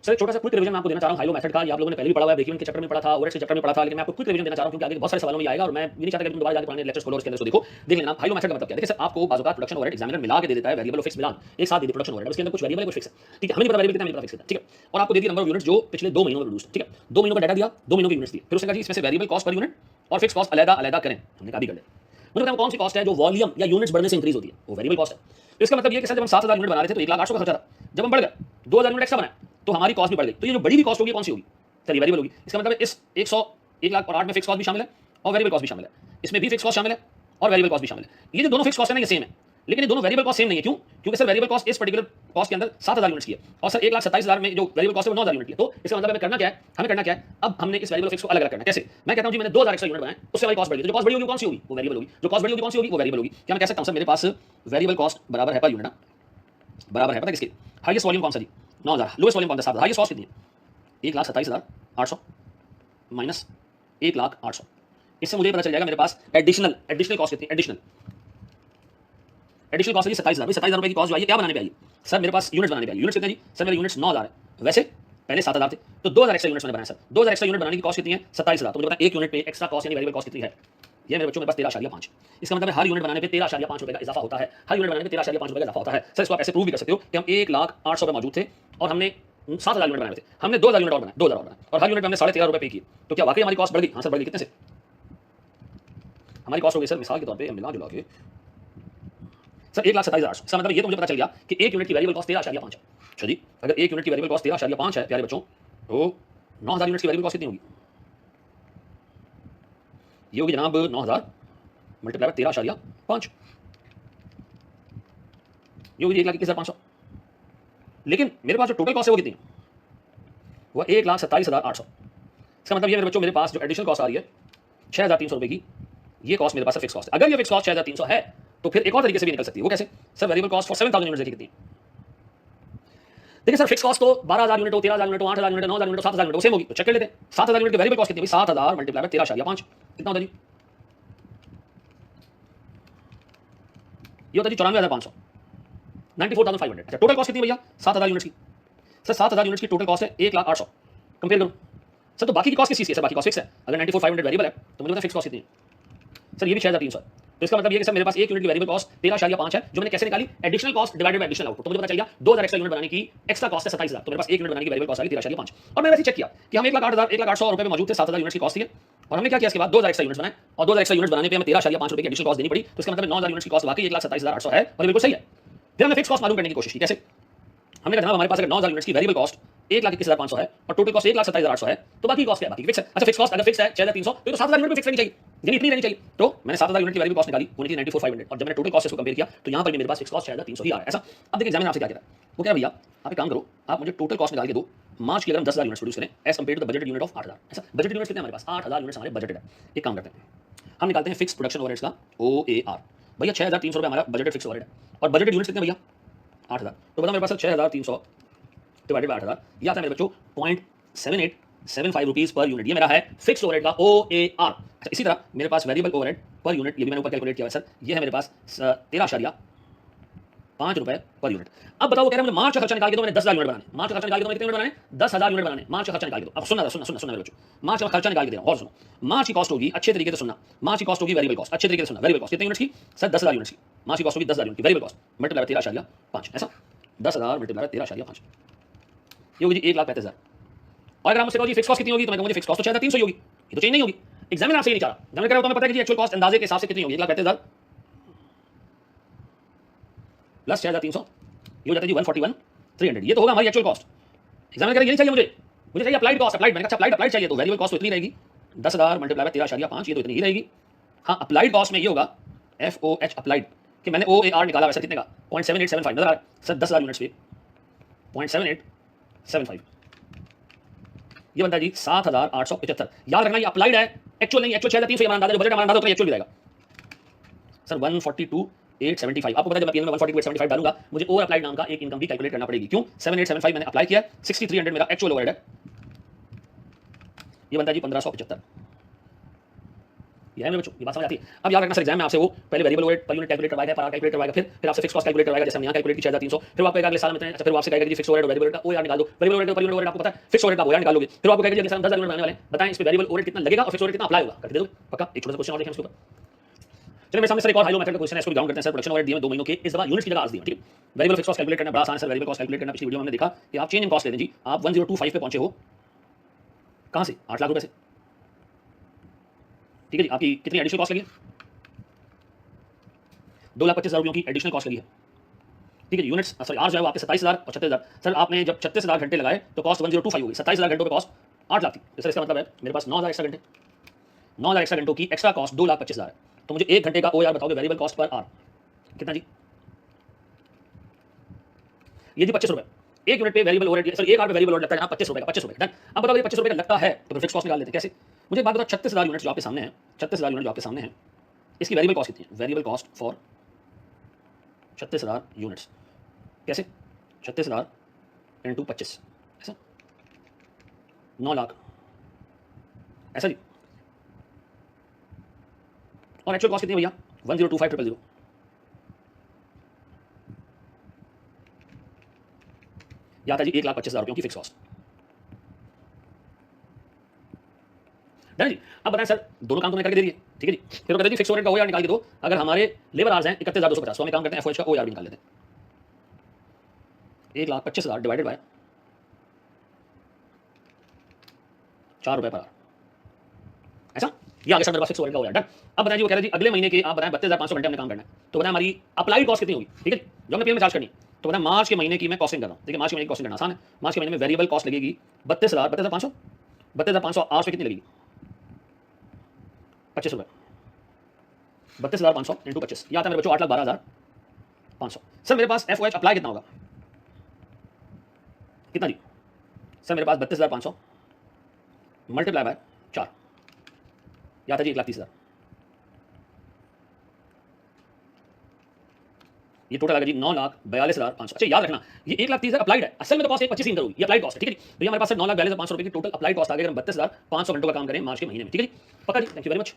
Sir छोटा सा quick revision मैं आपको देना चाह रहा हूं हाइलो मेथड का। ये आप लोगों ने पहले भी पढ़ा हुआ है, ब्रेक इवन के चैप्टर में पढ़ा था, ओवरहेड्स के चैप्टर में पढ़ा था, लेकिन मैं आपको क्विक रिवीजन देना चाह रहा हूं क्योंकि आगे बहुत सारे सवालों में आएगा और मैं ये नहीं चाहता कि तुम दोबारा जाके पुराने लेक्चर्स खोलो और उसके अंदर उसको देखो। देख लेना हाइलो मेथड का मतलब क्या है। देखिए सर आपको बाज़ औक़ात प्रोडक्शन ओवरहेड एग्जामिनर मिला के दे देता है, वेरिएबल और फिक्स मिला एक साथ दे दे प्रोडक्शन ओवरहेड, उसके अंदर कुछ वेरिएबल है कुछ फिक्स है, ठीक है। हमें नहीं पता वेरिएबल कितना, हमें पता फिक्स कितना, ठीक है। और आपको दे दिया नंबर ऑफ यूनिट्स जो पिछले 2 महीनों में प्रोड्यूस, ठीक है। 2 महीनों का डाटा दिया, 2 महीनों की यूनिट्स दी, फिर उसने कहा जी इसमें से वेरिएबल कॉस्ट पर यूनिट और फिक्स कॉस्ट अलग-अलग करें। हमने कहा भी कर ले। मुझे बताओ कौन सी कॉस्ट है जो वॉल्यूम या यूनिट्स बढ़ने से इंक्रीज होती है, वो वेरिएबल कॉस्ट है। तो इसका मतलब ये कि सर जब हम 7000 यूनिट बना रहे थे तो 1,08,000 का खर्चा था, जब हम बढ़ गए 2000 यूनिट एक्स्ट्रा बनाए तो हमारी कॉस्ट भी बढ़ गई। तो ये जो बड़ी भी कॉस्ट होगी कौन सी होगी, सर ये वेरिएबल होगी। इसका मतलब इस 100 1,08,000 में फिक्स कॉस्ट भी शामिल है और वेरिएबल कॉस्ट भी शामिल है, इसमें भी फिक्स कॉस्ट शामिल है और वेरिएबल कॉस्ट भी शामिल है। ये जो दोनों फिक्स कॉस्ट है ना ये सेम है, लेकिन ये दोनों वेरिएबल कॉस्ट सेम नहीं है। क्यों? क्योंकि सर वेरिएबल कॉस्ट इस पर्टिकुलर कॉस्ट के अंदर 7000 यूनिट्स की है और सर 1,27,000 में जो वेरिएबल कॉस्ट है वो 9000 यूनिट की है। तो इसका मतलब हमें करना क्या है, अब हमने इस वेरिएबल फिक्स को अलग-अलग करना है। कैसे? मैं कहता हूं जी मैंने 2000 एक्स्ट्रा यूनिट बनाए, उससे हमारी कॉस्ट बढ़ गई, तो जो कॉस्ट बढ़ी होगी कौन सी होगी, वो वेरिएबल होगी। जो कॉस्ट बढ़ी होगी कौन सी होगी, वो वेरिएबल होगी। क्या मैं कह सकता हूं सर मेरे पास वेरिएबल कॉस्ट बराबर है पर यूनिट, बराबर है पता किसके, हाईएस्ट वॉल्यूम कौन सा जी 9000, लोएस्ट वॉल्यूम कौन सा 7000, हाईएस्ट कॉस्ट कितनी है 1,27,800 माइनस 1,08,000। इससे मुझे पता चल जाएगा मेरे पास एडिशनल कॉस्ट कितनी, एडिशनल कॉस्ट है 27,000। 27,000 रुपए की कॉस्ट जो आई है क्या बनाने पे आई, सर मेरे पास यूनिट्स बनाने पे आई। यूनिट्स कितने जी, सर मेरे यूनिट्स 9000 है, वैसे पहले 7000 थे तो 2000 एक्स्ट्रा यूनिट्स मैंने बनाया। सर 2000 एक्स्ट्रा यूनिट बनाने की कॉस्ट कितनी है 27,000। तो मुझे पता है एक यूनिट पे एक्स्ट्रा कॉस्ट यानी वेरिएबल कॉस्ट कितनी है, ये मेरे बच्चों मेरे पास 13.5। इसका मतलब है हर यूनिट बनाने पे 13.5 रुपए का इजाफा होता है, हर यूनिट बनाने पे 13.5 रुपए का इजाफा होता है। सर इसको आप ऐसे प्रूव भी कर सकते हो कि हम 1,08,000 पे मौजूद थे और हमने 7,000 यूनिट बनाए थे, हमने 2,000 यूनिट और बनाए, 2,000 और बनाए और हर यूनिट में हमने 13.5 रुपए पे किए। तो क्या वाकई हमारी कॉस्ट बढ़ गई? हाँ सर बढ़ गई। कितने से हमारी कॉस्ट हो गई सर, मिसाल के तौर पे हम मिला जुला के सर 1,27,800। इसका मतलब ये तो मुझे पता चल गया कि एक यूनिट की वेरिएबल कॉस्ट 13.5 है। अच्छा जी, अगर एक यूनिट की वेरिएबल कॉस्ट 13.5 है प्यारे बच्चों, तो 9,000 यूनिट की वेरिएबल कॉस्ट कितनी होगी, ये होगी जनाब 9,000 मल्टीप्लाई 13.5, ये होगी 1,21,500। लेकिन मेरे पास जो टोटल कॉस्ट है वो कितनी है, वो 1,27,800। इसका मतलब ये मेरे बच्चों मेरे पास जो एडिशनल कॉस्ट आ रही है 6,300 रुपए की, ये कॉस्ट मेरे पास फिक्स कॉस्ट है। अगर ये फिक्स कॉस्ट 6,300 है तो फिर एक और तरीके से भी निकल सकती है। वो कैसे, sir variable cost for 7,000 units कितनी है। देखिए सर फिक्स कॉस्ट तो 12,000 यूनिट हो, 13,000 यूनिट हो, 8,000 यूनिट हो, 9,000 यूनिट हो, 7,000 यूनिट हो, सेम होगी। तो चेक कर लेते हैं 7,000 यूनिट की वेरिएबल कॉस्ट कितनी है, 7,000 मल्टीप्लाई 13.5 कितना होता है जी, ये होता है जी 94,500, 94,500। अच्छा टोटल कॉस्ट कितनी भैया 7,000 यूनिट्स की, सर 7,000 यूनिट्स की टोटल कॉस्ट है 1,08,000। कंपेयर करो सर, तो बाकी की कॉस्ट किस चीज़ की है, सर बाकी कॉस्ट फिक्स है। अगर 94,500 वेरिएबल है तो मुझे पता है फिक्स कॉस्ट कितनी है, सर ये भी 6,300 है। तो इसका मतलब ये कि सर मेरे पास एक यूनिट की वेरिएबल कॉस्ट 13.5 है, जो मैंने कैसे निकाली, additional cost divided by additional output. तो मुझे पता चल गया 2,000 एक्स्ट्रा यूनिट बनाने की एक्स्ट्रा कॉस्ट है 27,000, तो मेरे पास एक यूनिट बनाने की वेरिएबल कॉस्ट आ गई 13.5। और मैंने वैसे चेक किया कि हम 1,08,000 1,08,100 रुपए में मौजूद थे, 7,000 यूनिट्स की कॉस्ट थी और हमने क्या किया इसके बाद 2,000 एक्स्ट्रा यूनिट्स बनाए और 2,000 एक्स्ट्रा यूनिट्स बनाने पे हमें 13.5 रुपए की एडिशनल कॉस्ट देनी पड़ी। तो इसका मतलब 9,000 यूनिट्स की कॉस्ट वाकई 1,27,800 है और बिल्कुल सही है। फिर हमने फिक्स कॉस्ट मालूम करने की कोशिश की। कैसे, हमने कहा जनाब हमारे पास अगर 9,000 यूनिट्स की वेरिएबल कॉस्ट 1,21,500 है और टोटल कॉस्ट 1,27,800 है, तो बाकी कॉस्ट क्या है, बाकी फिक्स है। अच्छा फिक्स कॉस्ट अगर फिक्स है 6,300 तो 7,000 यूनिट भी फिक्स रहनी चाहिए, यानी इतनी रहनी चाहिए। तो मैंने 7,000 यूनिट की वेरिएबल कॉस्ट निकाली, वो निकली 94,500 और जब मैंने टोटल कॉस्ट इसको कंपेयर किया तो यहाँ पर भी मेरे पास फिक्स कॉस्ट 6,300 ही आ रहा है। ऐसा अब देखिए एग्जामिनर आपसे क्या कह रहा है, वो कह रहा है भैया आप एक काम करो, आप मुझे टोटल कॉस्ट निकाल के दो मार्च की, अगर हम 10,000 यूनिट्स प्रोड्यूस करें as compared to the budgeted unit of 8,000। ऐसा बजटेड यूनिट्स कितने हमारे पास 8,000 यूनिट्स हमारे बजटेड है। एक काम करते हैं हम निकालते हैं फिक्स प्रोडक्शन ओवरहेड्स का OAR। भैया 6,300 रुपये हमारा बजटेड फिक्स ओवरहेड है और बजटेड यूनिट्स कितने भैया 8,000। तो बताओ मेरे पास 6,300 डिवाइडेड बाय 8,000 ये आता है मेरे बच्चों 0.7875 रुपीज पर यूनिट। ये मेरा है फिक्स ओवरहेड का OAR। अच्छा इसी तरह मेरे पास वेरिएबल ओवरहेड पर यूनिट, ये भी मैंने ऊपर कैलकुलेट किया है सर, ये है मेरे पास 13.5 रुपए पर यूनिट। अब बताओ, कह रहे हैं मुझे मार्च का खर्चा निकाल के दो, मैंने 10,000 यूनिट बनाने, मार्च का खर्चा निकाल के दो, कितने यूनिट बनाने 10,000 यूनिट बनाने, मार्च का खर्चा निकाल के दो। अब सुनना मेरे बच्चों, मार्च का खर्चा निकाल के दे रहा हूं और सुनो, मार्च की कॉस्ट होगी अच्छे तरीके से सुनना, मार्च की कॉस्ट होगी वेरिएबल कॉस्ट, अच्छे तरीके से सुनना, वेरिएबल कॉस्ट कितने यूनिट्स की सर 10,000 यूनिट्स की, मार्च की कॉस्ट होगी 10,000 यूनिट की, वेरिएबल कॉस्ट मल्टीप्लाई 13.5 ऐसा 10,000 मल्टीप्लाई 13.5 ये होगी जी 1,35,000। और अगर आप मुझसे कहो जी फिक्स कॉस्ट कितनी होगी तो मैं कहूंगा फिक्स कॉस्ट तो 6,300 होगी, ये तो चेंज नहीं होगी। एग्जामिनर आपसे ये नहीं चाह रहा, एग्जामिनर कह रहा है तो हमें पता है कि जी एक्चुअल कॉस्ट अंदाजे के हिसाब से कितनी होगी 1,35,000 प्लस 6,300 ये हो जाता है जी 141,300, ये तो होगा हमारी एक्चुअल कॉस्ट। एग्जामिनर कह रहा है ये नहीं चाहिए मुझे चाहिए अप्लाइड कॉस्ट। अप्लाइड मैंने कहा अप्लाइड चाहिए तो वेरिएबल कॉस्ट तो इतनी रहेगी 10,000 मल्टीप्लाई 13.5 ये तो इतनी ही रहेगी। हाँ अप्लाइड कॉस्ट में ये होगा FOH अप्लाइड कि मैंने OAR निकाला वैसे कितने का 0.7875 नजर आ रहा है सर 10,000 यूनिट्स पे 0.7875 ये बनता है जी 7,875। याद रखना ये अप्लाइड है, एक्चुअल नहीं, एक्चुअल 6,300 हमारा अंदाजा, जो बजट हमारा अंदाजा होता है एक्चुअल भी रहेगा सर 142,875। आपको पता है जब मैं पीएन में 142,875 डालूंगा मुझे ओवर अप्लाइड नाम का एक इनकम भी कैलकुलेट करना पड़ेगी। क्यों 7,875 मैंने अप्लाई किया, 6,300 मेरा एक्चुअल ओवरहेड है, ये बनता है जी 1,575। ये है मेरे बच्चों, ये बात समझ आती है। अब याद रखना सर एग्जाम में आपसे वो पहले variable overhead per unit calculate करवाएगा, पर आवर कैलकुलेट करवाएगा, फिर आपसे फिक्स कॉस्ट कैलकुलेट करवाएगा, जैसे हम यहाँ कैलकुलेट की 6300, फिर वो आपको कहेगा अगले साल में इतने, अच्छा फिर वो आपसे कहेगा कि फिक्स ओवरहेड और वेरिएबल का ओआर निकाल दो, variable overhead per unit overhead आपको पता है, फिक्स ओवरहेड का ओआर निकाल लोगे, फिर वो आपको कहेगा जी अगले साल 10,000 यूनिट बनाने वाले हैं, बताएं इस पे वेरिएबल ओवरहेड कितना लगेगा और फिक्स ओवरहेड कितना अप्लाई होगा, करके दे दो पक्का। एक छोटा सा क्वेश्चन और देखें इसके ऊपर। चलिए मेरे सामने सर एक और हाई लो मेथड का क्वेश्चन है, इसको ग्राउंड करते हैं सर। प्रोडक्शन ओवरहेड दिए 2 महीनों के, इस दफा यूनिट्स की जगह आवर्स दिए, ठीक है। वेरिएबल फिक्स कॉस्ट कैलकुलेट करना बड़ा आसान है सर, वेरिएबल कॉस्ट कैलकुलेट करना पिछली वीडियो में हमने देखा कि आप चेंज इन कॉस्ट ले लें जी, आप 1025 पे पहुंचे हो, कहां से 8 लाख रुपए से, ठीक है जी। आपकी कितनी एडिशनल कॉस्ट लगी है, 2,25,000 रुपयों की एडिशनल कॉस्ट लगी है, ठीक है जी। यूनिट्स सॉरी आवर्स जो है वो आपके 27,000 और 36,000, सर आपने जब 36,000 घंटे लगाए तो कॉस्ट 1025 होगी, 27,000 घंटों पे कॉस्ट 8 लाख थी, तो सर इसका मतलब है मेरे पास 9,000 एक्स्ट्रा घंटे, 9,000 एक्स्ट्रा घंटों की एक्स्ट्रा कॉस्ट 2,25,000 है। तो मुझे 1 घंटे का ओआर बताओगे वेरिएबल कॉस्ट पर आवर कितना जी, ये जी 25 रुपए एक यूनिट पे वेरिएबल ओवरहेड, सर 1 आवर पे वेरिएबल ओवरहेड लगता है 25 रुपए का, 25 रुपए डन। अब बताओ ये 25 रुपए का लगता है तो फिर फिक्स कॉस्ट निकाल लेते हैं कैसे। मुझे एक बात बताओ, 36,000 यूनिट जो आपके सामने है, 36,000 यूनिट जो आपके सामने है, इसकी वेरिएबल कॉस्ट कितनी है, वेरिएबल कॉस्ट फॉर 36,000 यूनिट्स कैसे, 36,000 इंटू 25 ऐसा 9 लाख ऐसा जी। और एक्चुअल कॉस्ट कितनी है भैया 1025,000, या आता है जी 1,25,000 रुपयों की फिक्स कॉस्ट, डन जी। अब बताएं सर दोनों काम तुमने करके दे दिए, ठीक है जी। फिर वो कहते हैं जी फिक्स ओवरहेड का ओआर निकाल के दो, अगर हमारे लेबर आवर्स हैं 31,250 तो हम एक काम करते हैं एफओएच का ओआर भी निकाल लेते हैं, 1,25,000 डिवाइडेड बाय 4 रुपए पर आवर ऐसा, ये आगे सर मेरे पास फिक्स ओवरहेड का ओआर डन। अब बताएं जी वो कह रहे हैं जी अगले महीने के आप बताएं 32,500 घंटे हमने काम करना है, तो बताएं हमारी अप्लाइड कॉस्ट कितनी होगी, ठीक है जो हमने पेमेंट चार्ज करनी है। तो बताएं मार्च के महीने की मैं कॉस्टिंग कर रहा हूँ, देखिए मार्च के महीने की कॉस्टिंग करना आसान है। मार्च के महीने में वेरिएबल कॉस्ट लगेगी 32,500 आवर्स पे कितनी लगेगी 25 रुपए, 32,500 इंटू 25 ये आता है मेरे बच्चों 8,12,500। सर मेरे पास एफ अप्लाई कितना होगा, कितना जी, सर मेरे पास 32,500 मल्टीप्लाई बाय 4 ये आता है जी 1,30,000, ये टोटल आ गया जी 9,42,500। अच्छा याद रखना ये 1,30,000 अप्लाइड है, असल में तो कॉस्ट 1,25 इंटर हुई, ये अप्लाइड कॉस्ट है, ठीक है जी। तो ये हमारे पास 9,42,500 रुपए की टोटल अप्लाइड कॉस्ट आ गई, अगर हम 32,500 घंटों का काम करें मार्च के महीने में, ठीक है जी पक्का जी। Thank you very much.